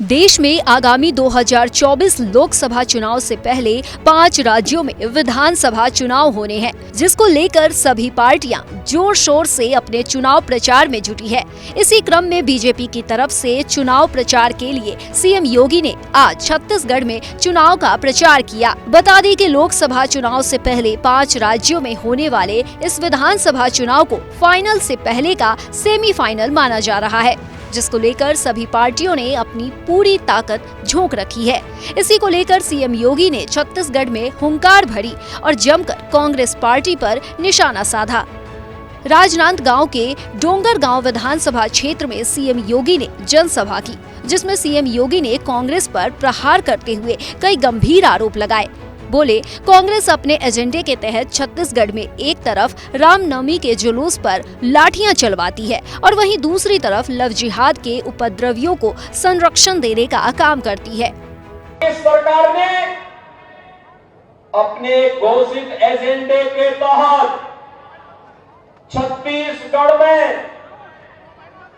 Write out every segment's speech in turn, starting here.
देश में आगामी 2024 लोकसभा चुनाव से पहले 5 राज्यों में विधानसभा चुनाव होने हैं, जिसको लेकर सभी पार्टियां जोर शोर से अपने चुनाव प्रचार में जुटी है। इसी क्रम में बीजेपी की तरफ से चुनाव प्रचार के लिए सीएम योगी ने आज छत्तीसगढ़ में चुनाव का प्रचार किया। बता दें कि लोकसभा चुनाव से पहले 5 राज्यों में होने वाले इस विधानसभा चुनाव को फाइनल से पहले का सेमीफाइनल माना जा रहा है, जिसको लेकर सभी पार्टियों ने अपनी पूरी ताकत झोंक रखी है। इसी को लेकर सीएम योगी ने छत्तीसगढ़ में हुंकार भरी और जमकर कांग्रेस पार्टी पर निशाना साधा। राजनांदगांव के डोंगरगांव विधानसभा क्षेत्र में सीएम योगी ने जनसभा की, जिसमें सीएम योगी ने कांग्रेस पर प्रहार करते हुए कई गंभीर आरोप लगाए। बोले, कांग्रेस अपने एजेंडे के तहत छत्तीसगढ़ में एक तरफ रामनवमी के जुलूस पर लाठियां चलवाती है और वहीं दूसरी तरफ लव जिहाद के उपद्रवियों को संरक्षण देने का काम करती है। इस सरकार ने अपने घोषित एजेंडे के तहत छत्तीसगढ़ में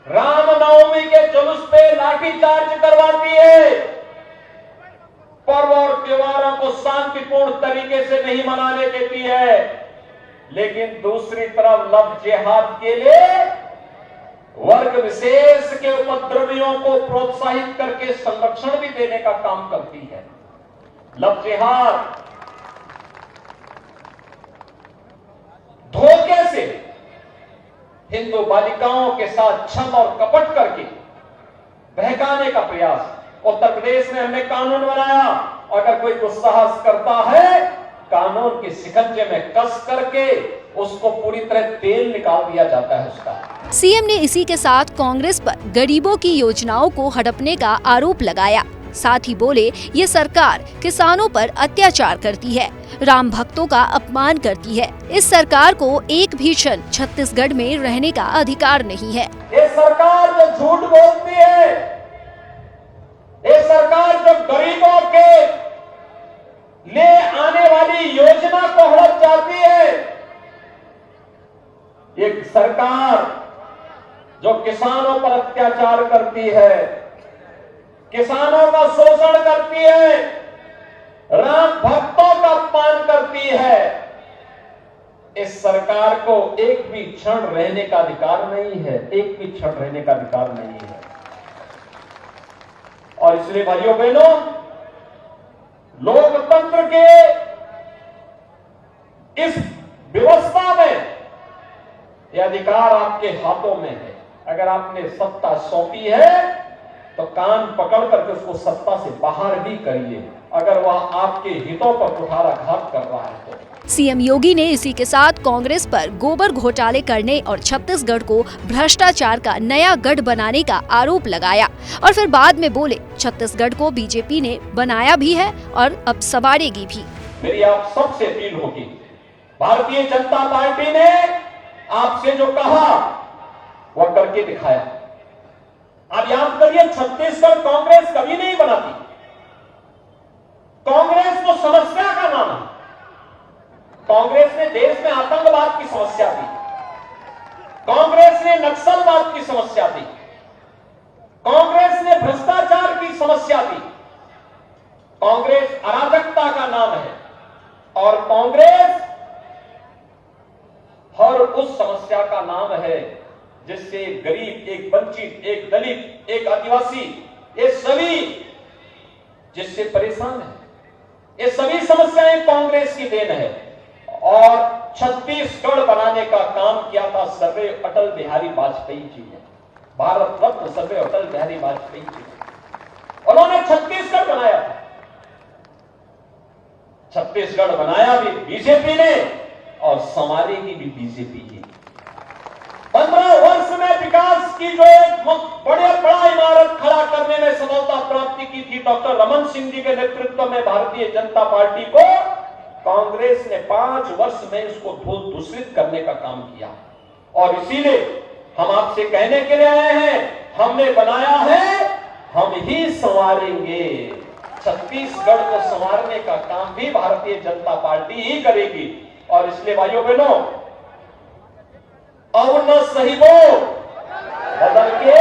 रामनवमी के जुलूस पे लाठीचार्ज करवाती है। पर्व और त्योहारों को शांतिपूर्ण तरीके से नहीं मनाने देती है, लेकिन दूसरी तरफ लव जिहाद के लिए वर्ग विशेष के उपद्रवियों को प्रोत्साहित करके संरक्षण भी देने का काम करती है। लव जिहाद धोखे से हिंदू बालिकाओं के साथ छल और कपट करके बहकाने का प्रयास। उत्तर प्रदेश में हमने कानून बनाया, अगर कोई दुस्साहस करता है कानून के शिकंजे में कस करके उसको पूरी तरह तेल निकाल दिया जाता है उसका। सीएम ने इसी के साथ कांग्रेस पर गरीबों की योजनाओं को हड़पने का आरोप लगाया। साथ ही बोले, ये सरकार किसानों पर अत्याचार करती है, राम भक्तों का अपमान करती है। इस सरकार को एक भी क्षण छत्तीसगढ़ में रहने का अधिकार नहीं है। ये सरकार जो झूठ बोलती है, ये सरकार जो गरीबों के ले आने वाली योजना को हड़प जाती है, एक सरकार जो किसानों पर अत्याचार करती है, किसानों का शोषण करती है, राम भक्तों का अपमान करती है, इस सरकार को एक भी क्षण रहने का अधिकार नहीं है, एक भी क्षण रहने का अधिकार नहीं है। और इसलिए भाइयों बहनों, लोकतंत्र के इस व्यवस्था में यह अधिकार आपके हाथों में है। अगर आपने सत्ता सौंपी है तो कान पकड़ करके उसको सत्ता से बाहर भी करिए, अगर वह आपके हितों पर कुठाराघात कर रहा है तो। सीएम योगी ने इसी के साथ कांग्रेस पर गोबर घोटाले करने और छत्तीसगढ़ को भ्रष्टाचार का नया गढ़ बनाने का आरोप लगाया और फिर बाद में बोले, छत्तीसगढ़ को बीजेपी ने बनाया भी है और अब संवारेगी भी। मेरी आप सबसे अपील होगी, भारतीय जनता पार्टी ने आपसे जो कहा वह करके दिखाया। आप याद करिए, छत्तीसगढ़ कांग्रेस कभी नहीं बनाती। कांग्रेस तो समस्या का नाम है। कांग्रेस ने देश में आतंकवाद की समस्या दी, कांग्रेस ने नक्सलवाद की समस्या दी, कांग्रेस ने भ्रष्टाचार की समस्या दी। कांग्रेस अराजकता का नाम है और कांग्रेस हर उस समस्या का नाम है जिससे एक गरीब, एक वंचित, एक दलित, एक आदिवासी, ये सभी जिससे परेशान है, ये सभी समस्याएं कांग्रेस की देन है। और छत्तीसगढ़ बनाने का काम किया था सर्वोदय अटल बिहारी वाजपेयी जी ने, भारत रत्न सर्वोदय अटल बिहारी वाजपेयी जी ने। उन्होंने छत्तीसगढ़ बनाया था। छत्तीसगढ़ बनाया भी बीजेपी ने और संवारेगी भी बीजेपी ही। 15 वर्ष में विकास की जो एक बड़ा इमारत खड़ा करने में सफलता प्राप्ति की थी डॉक्टर रमन सिंह जी के नेतृत्व में भारतीय जनता पार्टी को, कांग्रेस ने 5 वर्ष में इसको धूल दूषित करने का काम किया। और इसीलिए हम आपसे कहने के लिए आए हैं, हमने बनाया है, हम ही संवारेंगे। छत्तीसगढ़ को संवारने का काम भी भारतीय जनता पार्टी ही करेगी। और इसलिए भाइयों बहनों, अब न सही वो बदल के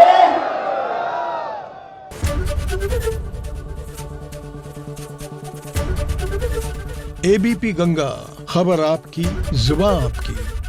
एबीपी गंगा, खबर आपकी, जुबान आपकी।